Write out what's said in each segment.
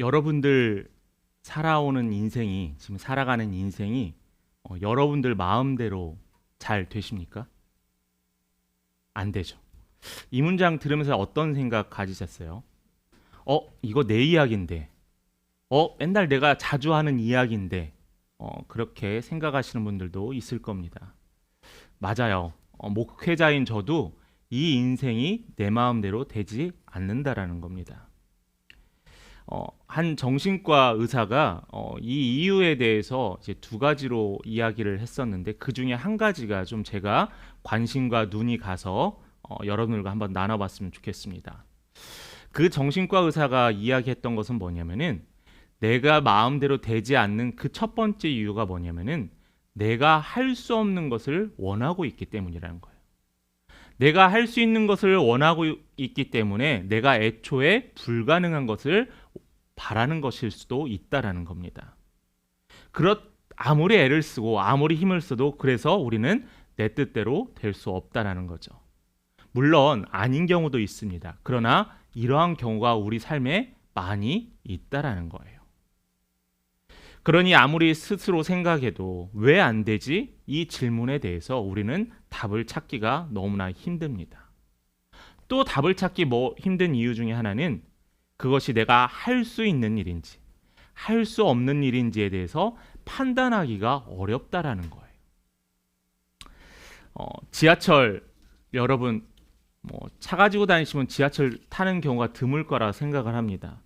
여러분들 살아오는 인생이 지금 살아가는 인생이 여러분들 마음대로 잘 되십니까? 안 되죠. 이 문장 들으면서 어떤 생각 가지셨어요? 이거 내 이야기인데. 맨날 내가 자주 하는 이야기인데. 그렇게 생각하시는 분들도 있을 겁니다. 맞아요. 목회자인 저도 이 인생이 내 마음대로 되지 않는다라는 겁니다. 한 정신과 의사가 이 이유에 대해서 이제 두 가지로 이야기를 했었는데 그 중에 한 가지가 좀 제가 관심과 눈이 가서 여러분들과 한번 나눠봤으면 좋겠습니다. 그 정신과 의사가 이야기했던 것은 뭐냐면은 내가 마음대로 되지 않는 그 첫 번째 이유가 뭐냐면은 내가 할 수 없는 것을 원하고 있기 때문이라는 거예요. 내가 할 수 있는 것을 원하고 있기 때문에 내가 애초에 불가능한 것을 바라는 것일 수도 있다라는 겁니다. 아무리 애를 쓰고 아무리 힘을 써도 그래서 우리는 내 뜻대로 될 수 없다라는 거죠. 물론 아닌 경우도 있습니다. 그러나 이러한 경우가 우리 삶에 많이 있다라는 거예요. 그러니 아무리 스스로 생각해도 왜 안 되지? 이 질문에 대해서 우리는 답을 찾기가 너무나 힘듭니다. 또 답을 찾기 힘든 이유 중에 하나는 그것이 내가 할 수 있는 일인지 할 수 없는 일인지에 대해서 판단하기가 어렵다라는 거예요. 지하철 여러분 차 가지고 다니시면 지하철 타는 경우가 드물 거라 생각을 합니다.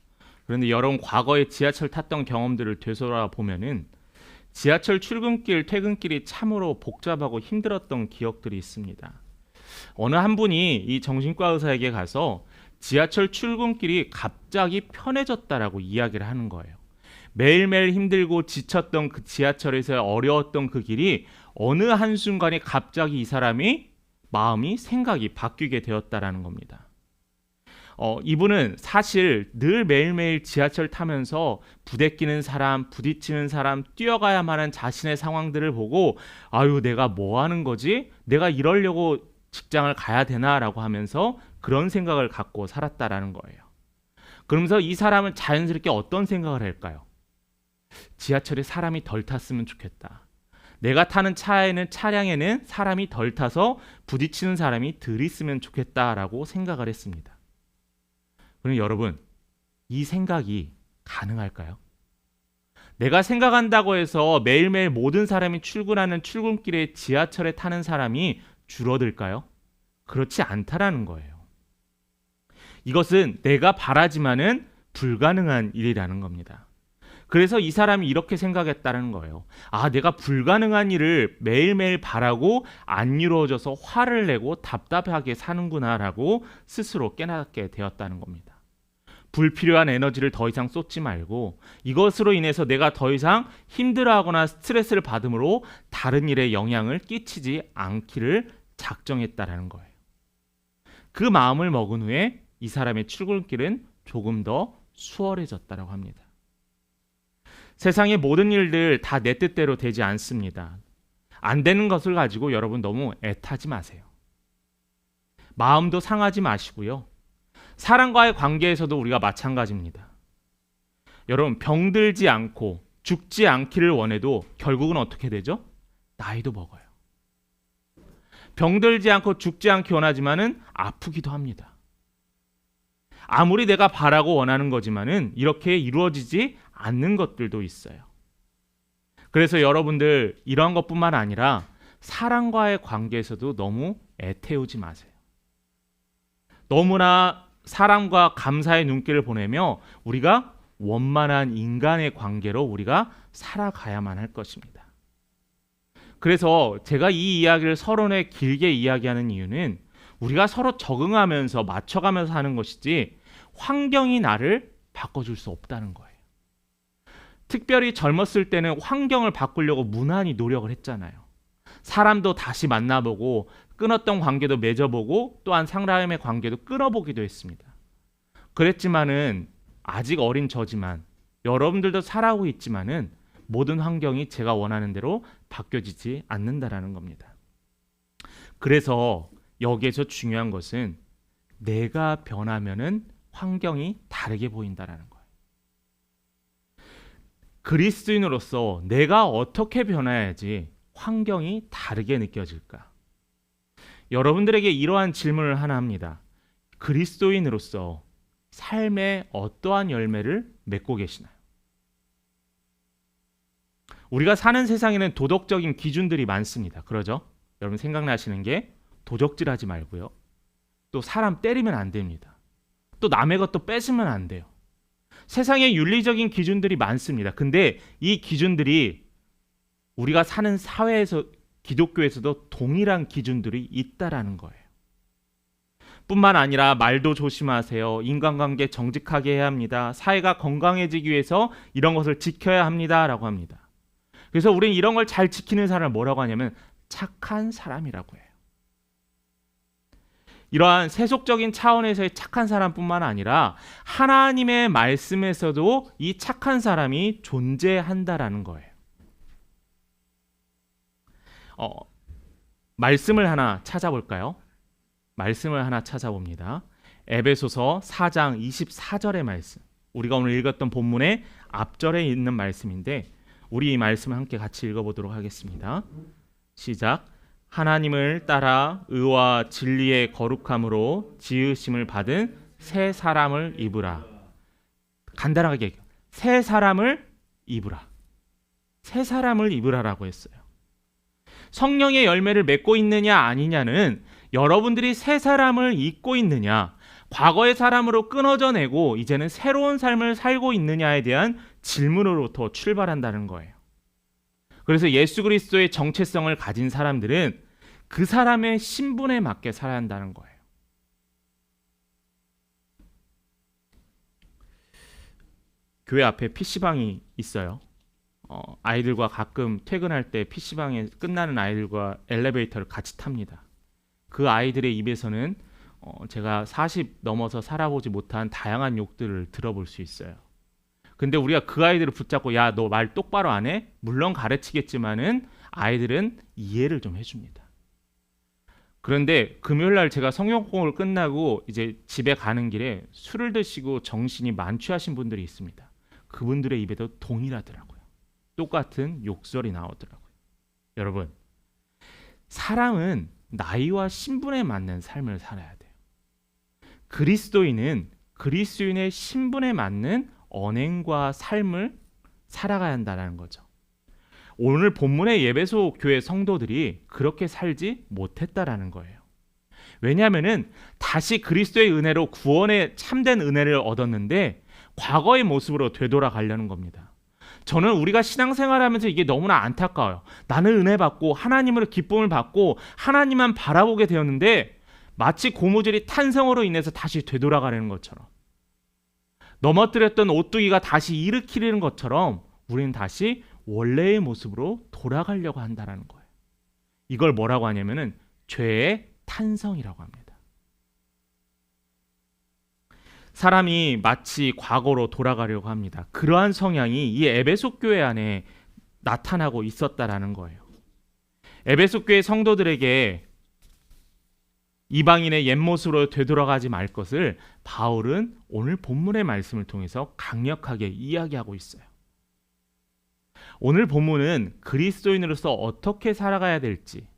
그런데 여러분 과거에 지하철 탔던 경험들을 되돌아보면은 지하철 출근길, 퇴근길이 참으로 복잡하고 힘들었던 기억들이 있습니다. 어느 한 분이 이 정신과 의사에게 가서 지하철 출근길이 갑자기 편해졌다라고 이야기를 하는 거예요. 매일매일 힘들고 지쳤던 그 지하철에서 어려웠던 그 길이 어느 한순간에 갑자기 이 사람이 생각이 바뀌게 되었다라는 겁니다. 이분은 사실 늘 매일매일 지하철 타면서 부대끼는 사람, 부딪히는 사람, 뛰어가야만 하는 자신의 상황들을 보고 내가 뭐 하는 거지? 내가 이러려고 직장을 가야 되나라고 하면서 그런 생각을 갖고 살았다라는 거예요. 그러면서 이 사람은 자연스럽게 어떤 생각을 할까요? 지하철에 사람이 덜 탔으면 좋겠다. 내가 타는 차량에는 사람이 덜 타서 부딪히는 사람이 덜 있으면 좋겠다라고 생각을 했습니다. 그럼 여러분, 이 생각이 가능할까요? 내가 생각한다고 해서 매일매일 모든 사람이 출근하는 출근길에 지하철에 타는 사람이 줄어들까요? 그렇지 않다라는 거예요. 이것은 내가 바라지만은 불가능한 일이라는 겁니다. 그래서 이 사람이 이렇게 생각했다는 거예요. 내가 불가능한 일을 매일매일 바라고 안 이루어져서 화를 내고 답답하게 사는구나라고 스스로 깨닫게 되었다는 겁니다. 불필요한 에너지를 더 이상 쏟지 말고 이것으로 인해서 내가 더 이상 힘들어하거나 스트레스를 받음으로 다른 일에 영향을 끼치지 않기를 작정했다라는 거예요. 그 마음을 먹은 후에 이 사람의 출근길은 조금 더 수월해졌다고 합니다. 세상의 모든 일들 다 내 뜻대로 되지 않습니다. 안 되는 것을 가지고 여러분 너무 애타지 마세요. 마음도 상하지 마시고요. 사람과의 관계에서도 우리가 마찬가지입니다. 여러분 병들지 않고 죽지 않기를 원해도 결국은 어떻게 되죠? 나이도 먹어요. 병들지 않고 죽지 않기 원하지만은 아프기도 합니다. 아무리 내가 바라고 원하는 거지만은 이렇게 이루어지지 않는 것들도 있어요. 그래서 여러분들 이런 것뿐만 아니라 사람과의 관계에서도 너무 애태우지 마세요. 너무나 사람과 감사의 눈길을 보내며 우리가 원만한 인간의 관계로 우리가 살아가야만 할 것입니다. 그래서 제가 이 이야기를 서론에 길게 이야기하는 이유는 우리가 서로 적응하면서 맞춰가면서 하는 것이지 환경이 나를 바꿔줄 수 없다는 거예요. 특별히 젊었을 때는 환경을 바꾸려고 무난히 노력을 했잖아요. 사람도 다시 만나보고 끊었던 관계도 맺어보고 또한 사람의 관계도 끊어보기도 했습니다. 그랬지만은 아직 어린 저지만 여러분들도 살아오고 있지만은 모든 환경이 제가 원하는 대로 바뀌어지지 않는다라는 겁니다. 그래서 여기에서 중요한 것은 내가 변하면은 환경이 다르게 보인다라는 거예요. 그리스도인으로서 내가 어떻게 변화해야지 환경이 다르게 느껴질까? 여러분들에게 이러한 질문을 하나 합니다. 그리스도인으로서 삶의 어떠한 열매를 맺고 계시나요? 우리가 사는 세상에는 도덕적인 기준들이 많습니다. 그러죠? 여러분 생각나시는 게 도적질하지 말고요. 또 사람 때리면 안 됩니다. 또 남의 것도 뺏으면 안 돼요. 세상에 윤리적인 기준들이 많습니다. 근데 이 기준들이 우리가 사는 사회에서 기독교에서도 동일한 기준들이 있다라는 거예요. 뿐만 아니라 말도 조심하세요. 인간관계 정직하게 해야 합니다. 사회가 건강해지기 위해서 이런 것을 지켜야 합니다라고 합니다. 그래서 우리는 이런 걸 잘 지키는 사람을 뭐라고 하냐면 착한 사람이라고 해요. 이러한 세속적인 차원에서의 착한 사람뿐만 아니라 하나님의 말씀에서도 이 착한 사람이 존재한다라는 거예요. 말씀을 하나 찾아볼까요? 말씀을 하나 찾아봅니다. 에베소서 4장 24절의 말씀. 우리가 오늘 읽었던 본문의 앞절에 있는 말씀인데 우리 이 말씀을 함께 같이 읽어보도록 하겠습니다. 시작. 하나님을 따라 의와 진리의 거룩함으로 지으심을 받은 새 사람을 입으라. 간단하게 얘기해요. 새 사람을 입으라. 새 사람을 입으라라고 했어요. 성령의 열매를 맺고 있느냐 아니냐는 여러분들이 새 사람을 입고 있느냐, 과거의 사람으로 끊어져 내고 이제는 새로운 삶을 살고 있느냐에 대한 질문으로부터 출발한다는 거예요. 그래서 예수 그리스도의 정체성을 가진 사람들은 그 사람의 신분에 맞게 살아야 한다는 거예요. 교회 앞에 PC방이 있어요. 아이들과 가끔 퇴근할 때 PC방에 끝나는 아이들과 엘리베이터를 같이 탑니다. 그 아이들의 입에서는 제가 40 넘어서 살아보지 못한 다양한 욕들을 들어볼 수 있어요. 근데 우리가 그 아이들을 붙잡고 야, 너 말 똑바로 안 해? 물론 가르치겠지만은 아이들은 이해를 좀 해줍니다. 그런데 금요일날 제가 성경공을 끝나고 이제 집에 가는 길에 술을 드시고 정신이 만취하신 분들이 있습니다. 그분들의 입에도 동일하더라고요. 똑같은 욕설이 나오더라고요. 여러분, 사람은 나이와 신분에 맞는 삶을 살아야 돼요. 그리스도인은 그리스도인의 신분에 맞는 언행과 삶을 살아가야 한다는 거죠. 오늘 본문의 에베소 교회 성도들이 그렇게 살지 못했다라는 거예요. 왜냐하면은 다시 그리스도의 은혜로 구원의 참된 은혜를 얻었는데 과거의 모습으로 되돌아가려는 겁니다. 저는 우리가 신앙생활하면서 이게 너무나 안타까워요. 나는 은혜 받고 하나님으로 기쁨을 받고 하나님만 바라보게 되었는데 마치 고무줄이 탄성으로 인해서 다시 되돌아가려는 것처럼, 넘어뜨렸던 오뚜기가 다시 일으키려는 것처럼 우리는 다시 원래의 모습으로 돌아가려고 한다는 거예요. 이걸 뭐라고 하냐면은 죄의 탄성이라고 합니다. 사람이 마치 과거로 돌아가려고 합니다. 그러한 성향이 이 에베소 교회 안에 나타나고 있었다라는 거예요. 에베소 교회 성도들에게 이방인의 옛 모습으로 되돌아가지 말 것을 바울은 오늘 본문의 말씀을 통해서 강력하게 이야기하고 있어요. 오늘 본문은 그리스도인으로서 어떻게 살아가야 될지,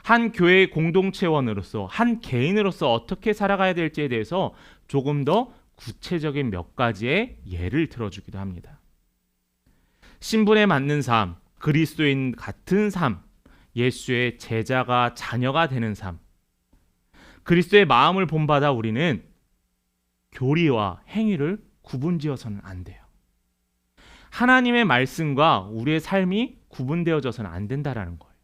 한 교회의 공동체원으로서, 한 개인으로서 어떻게 살아가야 될지에 대해서 조금 더 구체적인 몇 가지의 예를 들어주기도 합니다. 신분에 맞는 삶, 그리스도인 같은 삶, 예수의 제자가 자녀가 되는 삶, 그리스도의 마음을 본받아 우리는 교리와 행위를 구분지어서는 안 돼요. 하나님의 말씀과 우리의 삶이 구분되어져서는 안 된다라는 거예요.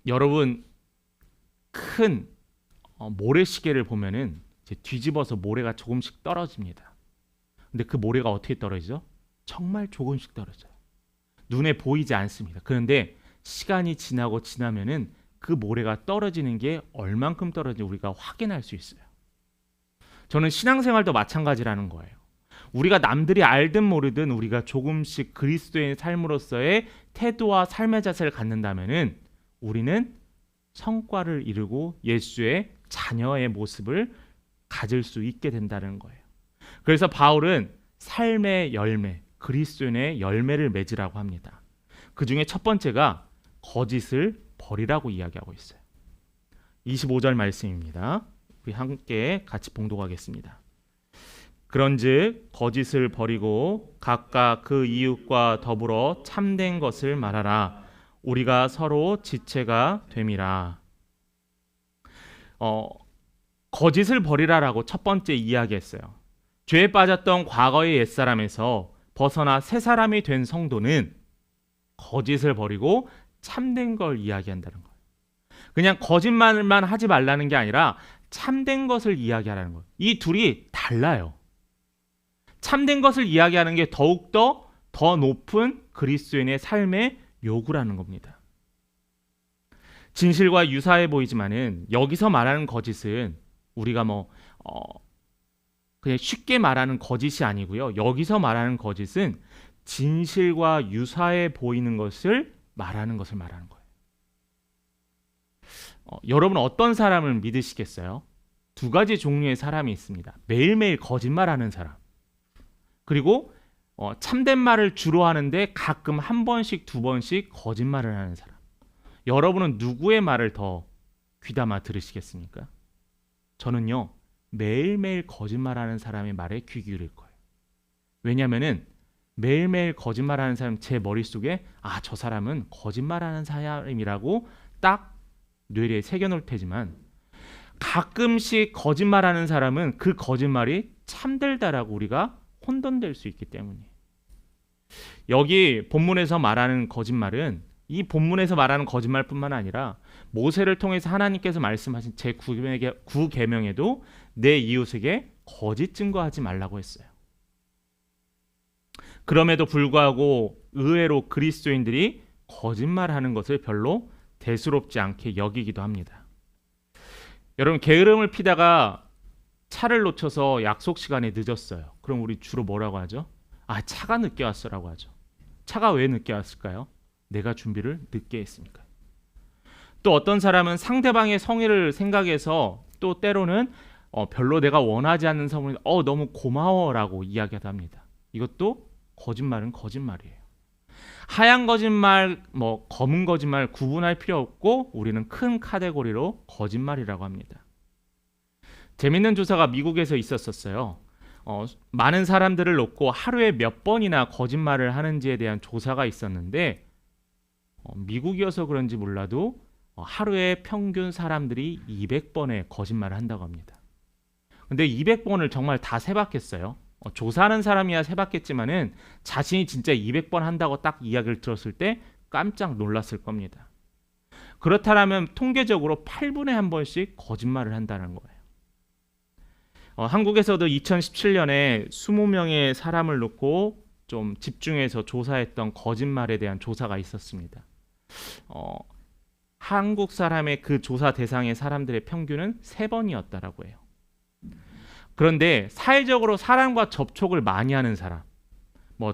여러분, 큰 모래시계를 보면은 이제 뒤집어서 모래가 조금씩 떨어집니다. 근데 그 모래가 어떻게 떨어지죠? 정말 조금씩 떨어져요. 눈에 보이지 않습니다. 그런데 시간이 지나고 지나면은 그 모래가 떨어지는 게 얼만큼 떨어지는지 우리가 확인할 수 있어요. 저는 신앙생활도 마찬가지라는 거예요. 우리가 남들이 알든 모르든 우리가 조금씩 그리스도의 삶으로서의 태도와 삶의 자세를 갖는다면은 우리는 성과를 이루고 예수의 자녀의 모습을 가질 수 있게 된다는 거예요. 그래서 바울은 삶의 열매, 그리스도인의 열매를 맺으라고 합니다. 그 중에 첫 번째가 거짓을 버리라고 이야기하고 있어요. 25절 말씀입니다. 우리 함께 같이 봉독하겠습니다. 그런즉 거짓을 버리고 각각 그 이웃과 더불어 참된 것을 말하라. 우리가 서로 지체가 됨이라. 거짓을 버리라라고 첫 번째 이야기했어요. 죄에 빠졌던 과거의 옛사람에서 벗어나 새 사람이 된 성도는 거짓을 버리고 참된 걸 이야기한다는 거예요. 그냥 거짓말만 하지 말라는 게 아니라 참된 것을 이야기하라는 거예요. 이 둘이 달라요. 참된 것을 이야기하는 게 더욱더 더 높은 그리스도인의 삶의 요구라는 겁니다. 진실과 유사해 보이지만은 여기서 말하는 거짓은 우리가 그냥 쉽게 말하는 거짓이 아니고요. 여기서 말하는 거짓은 진실과 유사해 보이는 것을 말하는 거예요. 여러분 어떤 사람을 믿으시겠어요? 두 가지 종류의 사람이 있습니다. 매일매일 거짓말하는 사람. 그리고 참된 말을 주로 하는데 가끔 한 번씩 두 번씩 거짓말을 하는 사람. 여러분은 누구의 말을 더 귀담아 들으시겠습니까? 저는요. 매일매일 거짓말하는 사람의 말에 귀 기울일 거예요. 왜냐하면은 매일매일 거짓말하는 사람 제 머릿속에 저 사람은 거짓말하는 사람이라고 딱 뇌리에 새겨놓을 테지만 가끔씩 거짓말하는 사람은 그 거짓말이 참들다라고 우리가 혼돈될 수 있기 때문이에요. 여기 본문에서 말하는 거짓말은 이 본문에서 말하는 거짓말뿐만 아니라 모세를 통해서 하나님께서 말씀하신 제9계명에도 내 이웃에게 거짓 증거하지 말라고 했어요. 그럼에도 불구하고 의외로 그리스도인들이 거짓말하는 것을 별로 대수롭지 않게 여기기도 합니다. 여러분 게으름을 피다가 차를 놓쳐서 약속 시간에 늦었어요. 그럼 우리 주로 뭐라고 하죠? 차가 늦게 왔어라고 하죠. 차가 왜 늦게 왔을까요? 내가 준비를 늦게 했으니까. 또 어떤 사람은 상대방의 성의를 생각해서 또 때로는 별로 내가 원하지 않는 성을 너무 고마워라고 이야기하다 합니다. 이것도 거짓말은 거짓말이에요. 하얀 거짓말, 검은 거짓말 구분할 필요 없고 우리는 큰 카테고리로 거짓말이라고 합니다. 재밌는 조사가 미국에서 있었어요. 많은 사람들을 놓고 하루에 몇 번이나 거짓말을 하는지에 대한 조사가 있었는데 미국이어서 그런지 몰라도 하루에 평균 사람들이 200번의 거짓말을 한다고 합니다. 근데 200번을 정말 다 세봤겠어요? 조사하는 사람이야 세봤겠지만은 자신이 진짜 200번 한다고 딱 이야기를 들었을 때 깜짝 놀랐을 겁니다. 그렇다면 통계적으로 8분에 한 번씩 거짓말을 한다는 거예요. 한국에서도 2017년에 20명의 사람을 놓고 좀 집중해서 조사했던 거짓말에 대한 조사가 있었습니다. 한국 사람의 그 조사 대상의 사람들의 평균은 3번이었다라고 해요. 그런데 사회적으로 사람과 접촉을 많이 하는 사람,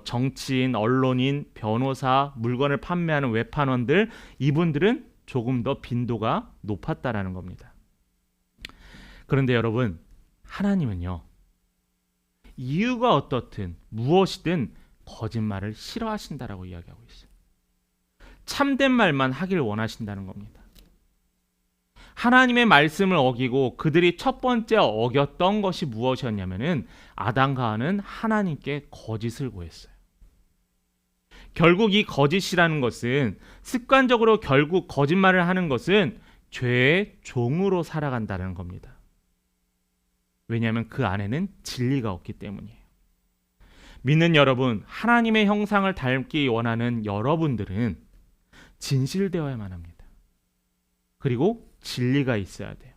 정치인, 언론인, 변호사, 물건을 판매하는 외판원들, 이분들은 조금 더 빈도가 높았다라는 겁니다. 그런데 여러분, 하나님은요, 이유가 어떻든 무엇이든 거짓말을 싫어하신다라고 이야기하고 있어요. 참된 말만 하길 원하신다는 겁니다. 하나님의 말씀을 어기고 그들이 첫 번째 어겼던 것이 무엇이었냐면은 아담과 하와는 하나님께 거짓을 구했어요. 결국 이 거짓이라는 것은 습관적으로 결국 거짓말을 하는 것은 죄의 종으로 살아간다는 겁니다. 왜냐하면 그 안에는 진리가 없기 때문이에요. 믿는 여러분, 하나님의 형상을 닮기 원하는 여러분들은 진실되어야만 합니다. 그리고 진리가 있어야 돼요.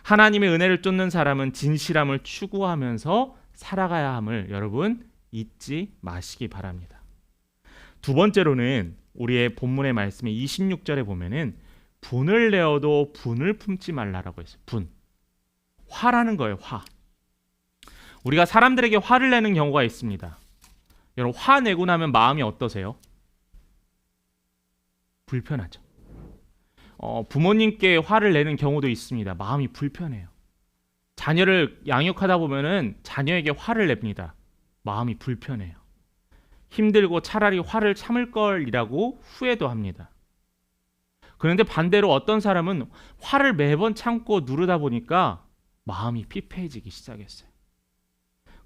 하나님의 은혜를 쫓는 사람은 진실함을 추구하면서 살아가야 함을 여러분 잊지 마시기 바랍니다. 두 번째로는 우리의 본문의 말씀의 26절에 보면은 분을 내어도 분을 품지 말라라고 했어요. 분. 화라는 거예요. 화. 우리가 사람들에게 화를 내는 경우가 있습니다. 여러분 화 내고 나면 마음이 어떠세요? 불편하죠. 부모님께 화를 내는 경우도 있습니다. 마음이 불편해요. 자녀를 양육하다 보면은 자녀에게 화를 냅니다. 마음이 불편해요. 힘들고 차라리 화를 참을 걸이라고 후회도 합니다. 그런데 반대로 어떤 사람은 화를 매번 참고 누르다 보니까 마음이 피폐해지기 시작했어요.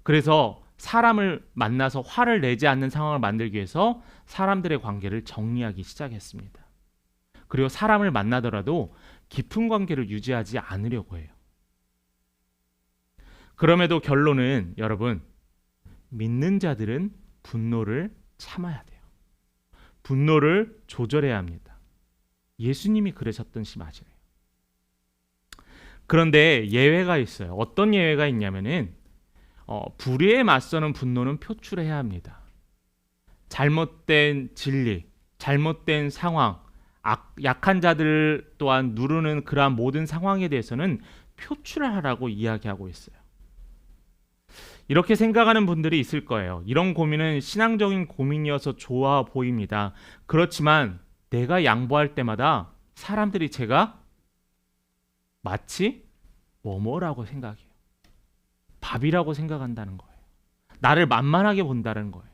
그래서 사람을 만나서 화를 내지 않는 상황을 만들기 위해서 사람들의 관계를 정리하기 시작했습니다. 그리고 사람을 만나더라도 깊은 관계를 유지하지 않으려고 해요. 그럼에도 결론은 여러분, 믿는 자들은 분노를 참아야 돼요. 분노를 조절해야 합니다. 예수님이 그러셨던 시 맞아요. 그런데 예외가 있어요. 어떤 예외가 있냐면은 불의에 맞서는 분노는 표출해야 합니다. 잘못된 진리, 잘못된 상황, 약한 자들 또한 누르는 그러한 모든 상황에 대해서는 표출하라고 이야기하고 있어요. 이렇게 생각하는 분들이 있을 거예요. 이런 고민은 신앙적인 고민이어서 좋아 보입니다. 그렇지만 내가 양보할 때마다 사람들이 제가 마치 뭐뭐라고 생각해요. 밥이라고 생각한다는 거예요. 나를 만만하게 본다는 거예요.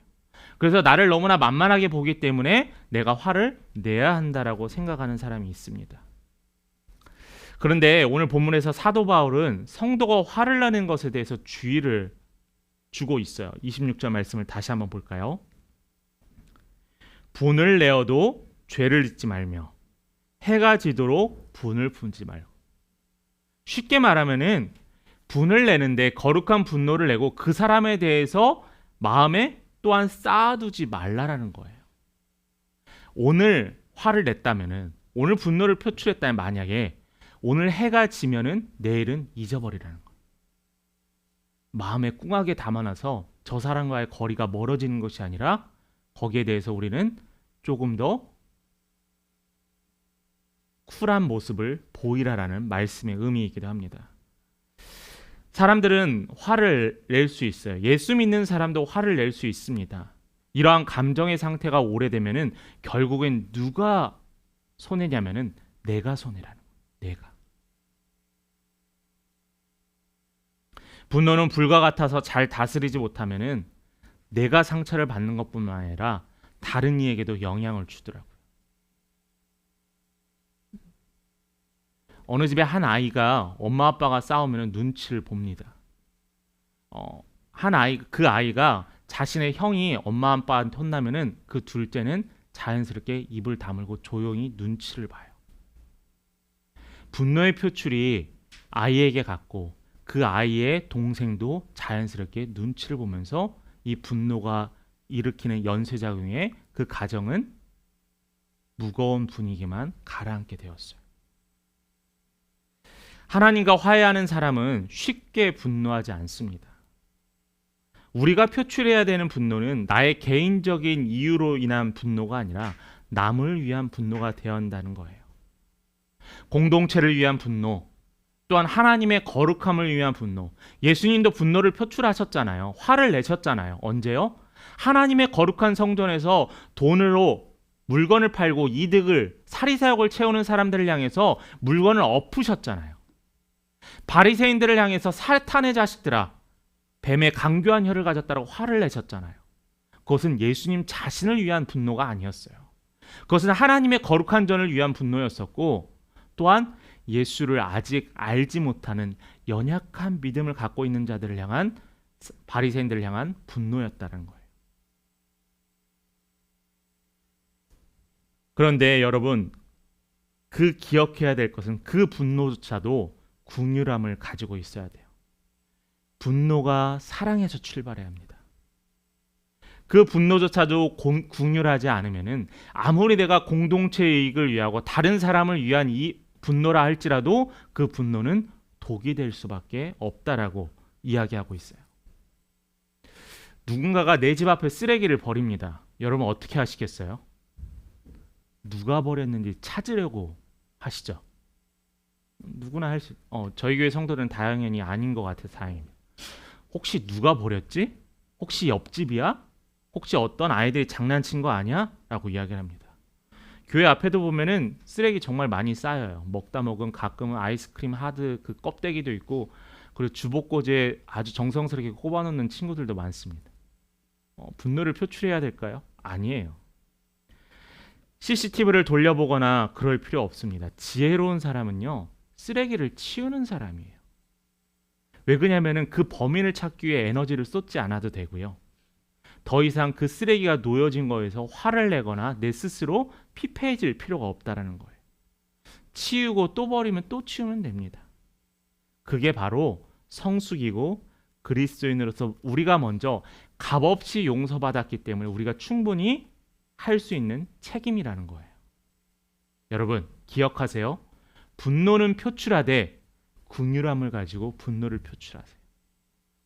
그래서 나를 너무나 만만하게 보기 때문에 내가 화를 내야 한다라고 생각하는 사람이 있습니다. 그런데 오늘 본문에서 사도 바울은 성도가 화를 내는 것에 대해서 주의를 주고 있어요. 26절 말씀을 다시 한번 볼까요? 분을 내어도 죄를 짓지 말며 해가 지도록 분을 품지 말고. 쉽게 말하면은 분을 내는데 거룩한 분노를 내고 그 사람에 대해서 마음에 또한 쌓아두지 말라라는 거예요. 오늘 화를 냈다면은, 오늘 분노를 표출했다면 만약에 오늘 해가 지면은 내일은 잊어버리라는 거예요. 마음에 꿍하게 담아놔서 저 사람과의 거리가 멀어지는 것이 아니라 거기에 대해서 우리는 조금 더 쿨한 모습을 보이라라는 말씀의 의미이기도 합니다. 사람들은 화를 낼 수 있어요. 예수 믿는 사람도 화를 낼 수 있습니다. 이러한 감정의 상태가 오래되면은 결국엔 누가 손해냐면은 내가 손해라는 거예요. 내가. 분노는 불과 같아서 잘 다스리지 못하면은 내가 상처를 받는 것뿐만 아니라 다른 이에게도 영향을 주더라고요. 어느 집에 한 아이가 엄마 아빠가 싸우면 눈치를 봅니다. 그 아이가 자신의 형이 엄마 아빠한테 혼나면은 그 둘째는 자연스럽게 입을 다물고 조용히 눈치를 봐요. 분노의 표출이 아이에게 갔고 그 아이의 동생도 자연스럽게 눈치를 보면서 이 분노가 일으키는 연쇄작용에 그 가정은 무거운 분위기만 가라앉게 되었어요. 하나님과 화해하는 사람은 쉽게 분노하지 않습니다. 우리가 표출해야 되는 분노는 나의 개인적인 이유로 인한 분노가 아니라 남을 위한 분노가 되어야 한다는 거예요. 공동체를 위한 분노, 또한 하나님의 거룩함을 위한 분노. 예수님도 분노를 표출하셨잖아요. 화를 내셨잖아요. 언제요? 하나님의 거룩한 성전에서 돈으로 물건을 팔고 이득을, 사리사욕을 채우는 사람들을 향해서 물건을 엎으셨잖아요. 바리새인들을 향해서 사탄의 자식들아, 뱀의 강교한 혀를 가졌다고 화를 내셨잖아요. 그것은 예수님 자신을 위한 분노가 아니었어요. 그것은 하나님의 거룩한 전을 위한 분노였었고, 또한 예수를 아직 알지 못하는 연약한 믿음을 갖고 있는 자들을 향한, 바리새인들을 향한 분노였다는 거예요. 그런데 여러분, 그 기억해야 될 것은 그 분노조차도 긍휼함을 가지고 있어야 돼요. 분노가 사랑에서 출발해야 합니다. 그 분노조차도 긍휼하지 않으면은 아무리 내가 공동체의 이익을 위하고 다른 사람을 위한 이 분노라 할지라도 그 분노는 독이 될 수밖에 없다라고 이야기하고 있어요. 누군가가 내 집 앞에 쓰레기를 버립니다. 여러분 어떻게 하시겠어요? 누가 버렸는지 찾으려고 하시죠. 누구나 할 수. 저희 교회 성도들은 다행히 아닌 것 같아서 다행입니다. 혹시 누가 버렸지? 혹시 옆집이야? 혹시 어떤 아이들이 장난친 거 아니야? 라고 이야기를 합니다. 교회 앞에도 보면은 쓰레기 정말 많이 쌓여요. 먹다 먹은 가끔은 아이스크림 하드 그 껍데기도 있고, 그리고 주복고지에 아주 정성스럽게 꼽아놓는 친구들도 많습니다. 분노를 표출해야 될까요? 아니에요. CCTV를 돌려보거나 그럴 필요 없습니다. 지혜로운 사람은요, 쓰레기를 치우는 사람이에요. 왜 그러냐면은 그 범인을 찾기 위해 에너지를 쏟지 않아도 되고요. 더 이상 그 쓰레기가 놓여진 거에서 화를 내거나 내 스스로 피폐해질 필요가 없다라는 거예요. 치우고 또 버리면 또 치우면 됩니다. 그게 바로 성숙이고 그리스도인으로서 우리가 먼저 값없이 용서받았기 때문에 우리가 충분히 할 수 있는 책임이라는 거예요. 여러분 기억하세요. 분노는 표출하되 긍휼함을 가지고 분노를 표출하세요.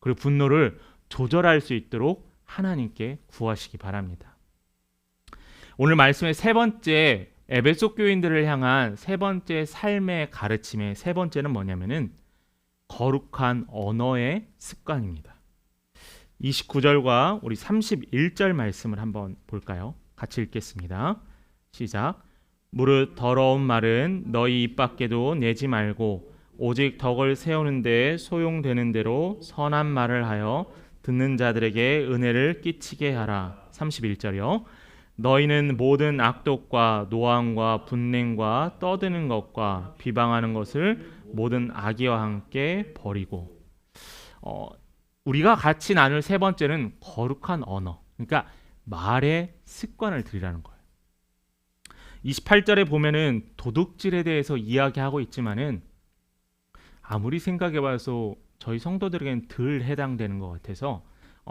그리고 분노를 조절할 수 있도록 하나님께 구하시기 바랍니다. 오늘 말씀의 세 번째 에베소 교인들을 향한 세 번째 삶의 가르침의 세 번째는 뭐냐면은 거룩한 언어의 습관입니다. 29절과 우리 31절 말씀을 한번 볼까요? 같이 읽겠습니다. 시작. 무릇 더러운 말은 너희 입 밖에도 내지 말고 오직 덕을 세우는 데 소용되는 대로 선한 말을 하여 듣는 자들에게 은혜를 끼치게 하라. 31절이요. 너희는 모든 악독과 노함과 분냉과 떠드는 것과 비방하는 것을 모든 악의와 함께 버리고. 우리가 같이 나눌 세 번째는 거룩한 언어. 그러니까 말의 습관을 들이라는 거예요. 28절에 보면은 도둑질에 대해서 이야기하고 있지만은 아무리 생각해봐서 저희 성도들에게는 덜 해당되는 것 같아서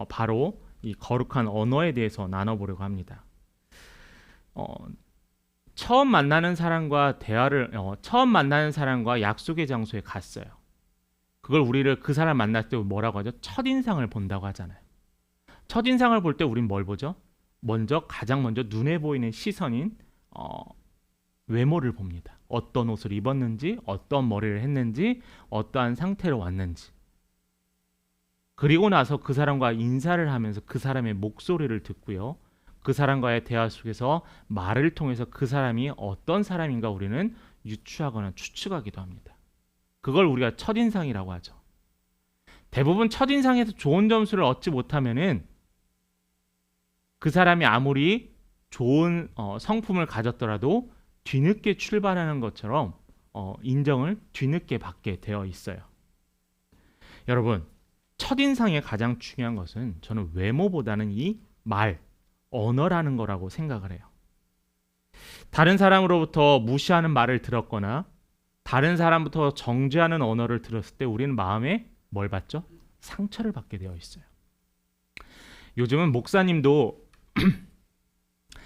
바로 이 거룩한 언어에 대해서 나눠보려고 합니다. 처음 만나는 사람과 처음 만나는 사람과 약속의 장소에 갔어요. 그걸 우리를 그 사람 만날 때 뭐라고 하죠? 첫인상을 본다고 하잖아요. 첫인상을 볼 때 우린 뭘 보죠? 가장 먼저 눈에 보이는 시선인 외모를 봅니다. 어떤 옷을 입었는지, 어떤 머리를 했는지, 어떠한 상태로 왔는지. 그리고 나서 그 사람과 인사를 하면서 그 사람의 목소리를 듣고요. 그 사람과의 대화 속에서 말을 통해서 그 사람이 어떤 사람인가 우리는 유추하거나 추측하기도 합니다. 그걸 우리가 첫인상이라고 하죠. 대부분 첫인상에서 좋은 점수를 얻지 못하면은 그 사람이 아무리 좋은 성품을 가졌더라도 뒤늦게 출발하는 것처럼 인정을 뒤늦게 받게 되어 있어요. 여러분, 첫인상의 가장 중요한 것은 저는 외모보다는 이 언어라는 거라고 생각을 해요. 다른 사람으로부터 무시하는 말을 들었거나 다른 사람부터 정죄하는 언어를 들었을 때 우리는 마음에 뭘 받죠? 상처를 받게 되어 있어요. 요즘은 목사님도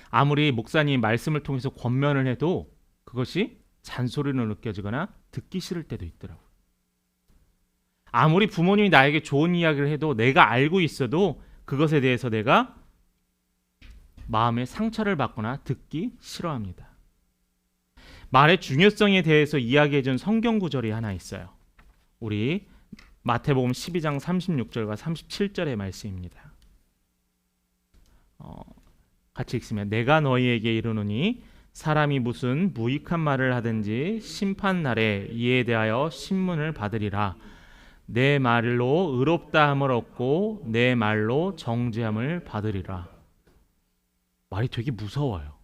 아무리 목사님 말씀을 통해서 권면을 해도 그것이 잔소리로 느껴지거나 듣기 싫을 때도 있더라고요. 아무리 부모님이 나에게 좋은 이야기를 해도 내가 알고 있어도 그것에 대해서 내가 마음에 상처를 받거나 듣기 싫어합니다. 말의 중요성에 대해서 이야기해준 성경 구절이 하나 있어요. 우리 마태복음 12장 36절과 37절의 말씀입니다. 같이 읽으면 내가 너희에게 이르노니 사람이 무슨 무익한 말을 하든지 심판날에 이에 대하여 신문을 받으리라. 내 말로 의롭다함을 얻고 내 말로 정죄함을 받으리라. 말이 되게 무서워요.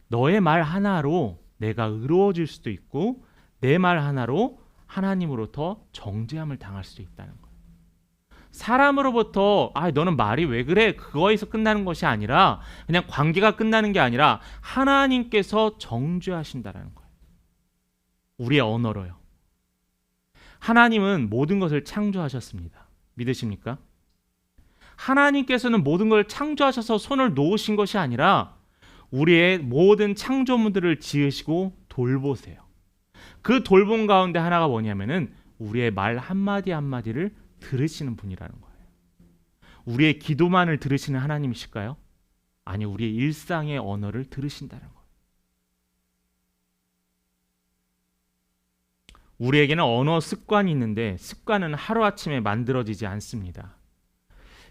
너의 말 하나로 내가 의로워질 수도 있고 내 말 하나로 하나님으로부터 정죄함을 당할 수도 있다는 거예요. 사람으로부터 너는 말이 왜 그래? 그거에서 끝나는 것이 아니라 그냥 관계가 끝나는 게 아니라 하나님께서 정죄하신다라는 거예요. 우리의 언어로요. 하나님은 모든 것을 창조하셨습니다. 믿으십니까? 하나님께서는 모든 걸 창조하셔서 손을 놓으신 것이 아니라 우리의 모든 창조물들을 지으시고 돌보세요. 그 돌봄 가운데 하나가 뭐냐면은 우리의 말 한마디 한마디를 들으시는 분이라는 거예요. 우리의 기도만을 들으시는 하나님이실까요? 아니, 우리의 일상의 언어를 들으신다는 거예요. 우리에게는 언어 습관이 있는데 습관은 하루아침에 만들어지지 않습니다.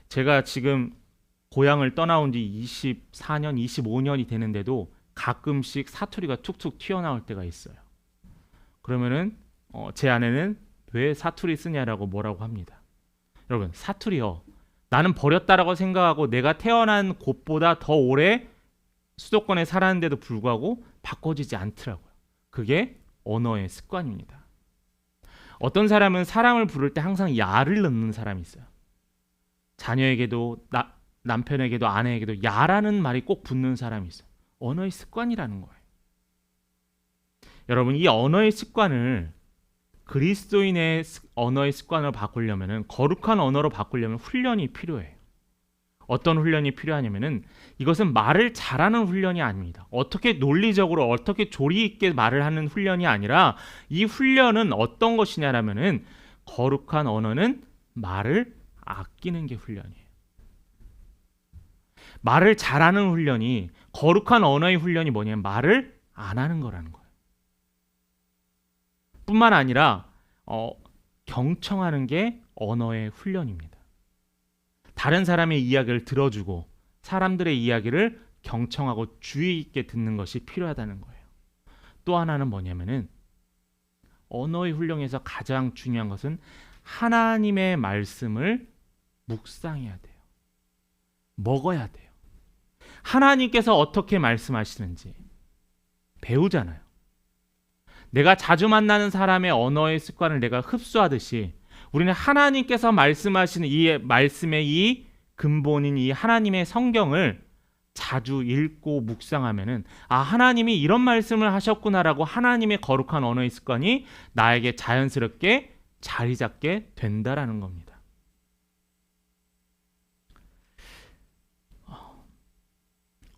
제가 지금 고향을 떠나온 지 24년, 25년이 되는데도 가끔씩 사투리가 툭툭 튀어나올 때가 있어요. 그러면은 제 아내는 왜 사투리 쓰냐라고 뭐라고 합니다. 여러분, 사투리요. 나는 버렸다라고 생각하고 내가 태어난 곳보다 더 오래 수도권에 살았는데도 불구하고 바꿔지지 않더라고요. 그게 언어의 습관입니다. 어떤 사람은 사람을 부를 때 항상 야를 넣는 사람이 있어요. 자녀에게도 남편에게도 아내에게도 야라는 말이 꼭 붙는 사람이 있어요. 언어의 습관이라는 거예요. 여러분, 이 언어의 습관을 그리스도인의 언어의 습관을 바꾸려면, 거룩한 언어로 바꾸려면 훈련이 필요해요. 어떤 훈련이 필요하냐면은 이것은 말을 잘하는 훈련이 아닙니다. 어떻게 논리적으로 어떻게 조리 있게 말을 하는 훈련이 아니라 이 훈련은 어떤 것이냐라면은 거룩한 언어는 말을 아끼는 게 훈련이에요. 말을 잘하는 훈련이, 거룩한 언어의 훈련이 뭐냐면 말을 안 하는 거라는 거예요. 뿐만 아니라 경청하는 게 언어의 훈련입니다. 다른 사람의 이야기를 들어주고 사람들의 이야기를 경청하고 주의 있게 듣는 것이 필요하다는 거예요. 또 하나는 뭐냐면은 언어의 훈련에서 가장 중요한 것은 하나님의 말씀을 묵상해야 돼요. 먹어야 돼요. 하나님께서 어떻게 말씀하시는지 배우잖아요. 내가 자주 만나는 사람의 언어의 습관을 내가 흡수하듯이 우리는 하나님께서 말씀하시는 이 말씀의 이 근본인 이 하나님의 성경을 자주 읽고 묵상하면은 하나님이 이런 말씀을 하셨구나라고 하나님의 거룩한 언어의 습관이 나에게 자연스럽게 자리 잡게 된다라는 겁니다.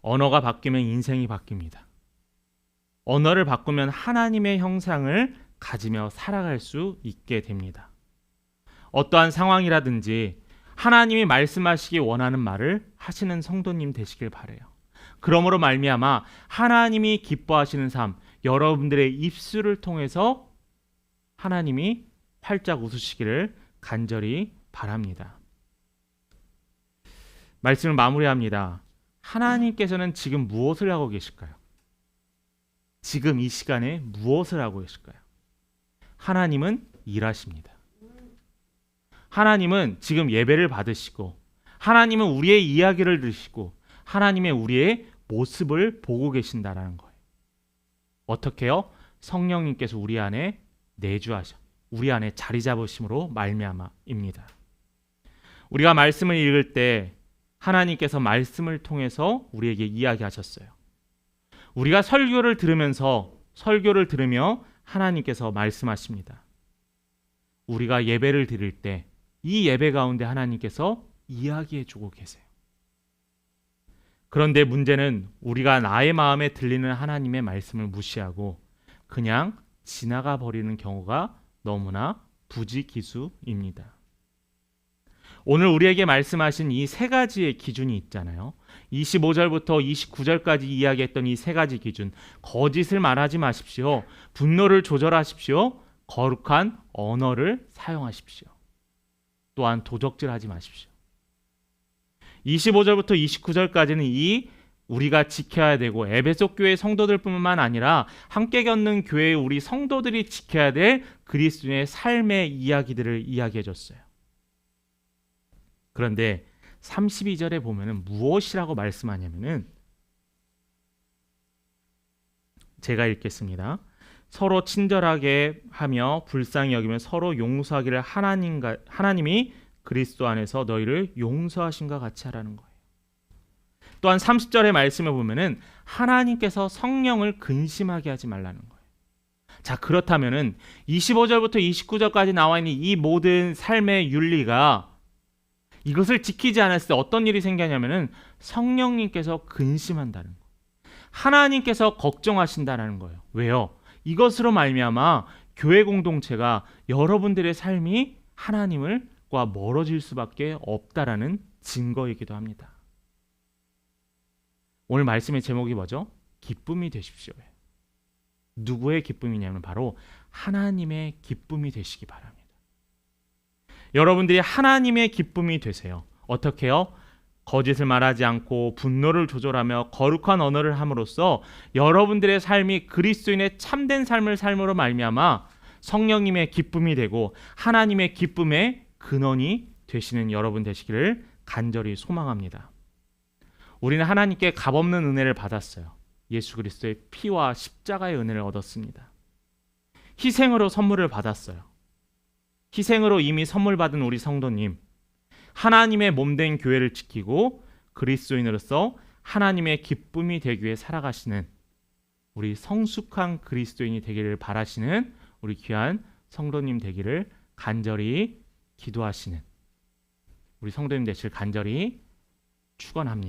언어가 바뀌면 인생이 바뀝니다. 언어를 바꾸면 하나님의 형상을 가지며 살아갈 수 있게 됩니다. 어떠한 상황이라든지 하나님이 말씀하시기 원하는 말을 하시는 성도님 되시길 바라요. 그러므로 말미암아 하나님이 기뻐하시는 삶, 여러분들의 입술을 통해서 하나님이 활짝 웃으시기를 간절히 바랍니다. 말씀을 마무리합니다. 하나님께서는 지금 무엇을 하고 계실까요? 지금 이 시간에 무엇을 하고 계실까요? 하나님은 일하십니다. 하나님은 지금 예배를 받으시고 하나님은 우리의 이야기를 들으시고 하나님의 우리의 모습을 보고 계신다라는 거예요. 어떻게요? 성령님께서 우리 안에 내주하셔 우리 안에 자리 잡으심으로 말미암아입니다. 우리가 말씀을 읽을 때 하나님께서 말씀을 통해서 우리에게 이야기하셨어요. 우리가 설교를 들으며 하나님께서 말씀하십니다. 우리가 예배를 드릴 때 이 예배 가운데 하나님께서 이야기해 주고 계세요. 그런데 문제는 우리가 나의 마음에 들리는 하나님의 말씀을 무시하고 그냥 지나가 버리는 경우가 너무나 부지기수입니다. 오늘 우리에게 말씀하신 이 세 가지의 기준이 있잖아요. 25절부터 29절까지 이야기했던 이 세 가지 기준, 거짓을 말하지 마십시오. 분노를 조절하십시오. 거룩한 언어를 사용하십시오. 또한 도적질하지 마십시오. 25절부터 29절까지는 이 우리가 지켜야 되고 에베소 교회 성도들뿐만 아니라 함께 겪는 교회의 우리 성도들이 지켜야 될 그리스도인의 삶의 이야기들을 이야기해 줬어요. 그런데 32절에 보면은 무엇이라고 말씀하냐면은 제가 읽겠습니다. 서로 친절하게 하며 불쌍히 여기며 서로 용서하기를 하나님이 그리스도 안에서 너희를 용서하신과 같이 하라는 거예요. 또한 30절의 말씀에 보면은 하나님께서 성령을 근심하게 하지 말라는 거예요. 자, 그렇다면은 25절부터 29절까지 나와 있는 이 모든 삶의 윤리가 이것을 지키지 않았을 때 어떤 일이 생기냐면은 성령님께서 근심한다는 거예요. 하나님께서 걱정하신다는 거예요. 왜요? 이것으로 말미암아 교회 공동체가 여러분들의 삶이 하나님과 멀어질 수밖에 없다라는 증거이기도 합니다. 오늘 말씀의 제목이 뭐죠? 기쁨이 되십시오. 누구의 기쁨이냐면 바로 하나님의 기쁨이 되시기 바랍니다. 여러분들이 하나님의 기쁨이 되세요. 어떻게요? 거짓을 말하지 않고 분노를 조절하며 거룩한 언어를 함으로써 여러분들의 삶이 그리스도인의 참된 삶을 삶으로 말미암아 성령님의 기쁨이 되고 하나님의 기쁨의 근원이 되시는 여러분 되시기를 간절히 소망합니다. 우리는 하나님께 값없는 은혜를 받았어요. 예수 그리스도의 피와 십자가의 은혜를 얻었습니다. 희생으로 선물을 받았어요. 희생으로 이미 선물 받은 우리 성도님, 하나님의 몸된 교회를 지키고 그리스도인으로서 하나님의 기쁨이 되기 위해 살아가시는 우리 성숙한 그리스도인이 되기를 바라시는 우리 귀한 성도님 되기를 간절히 기도하시는 우리 성도님 되시길 간절히 축원합니다.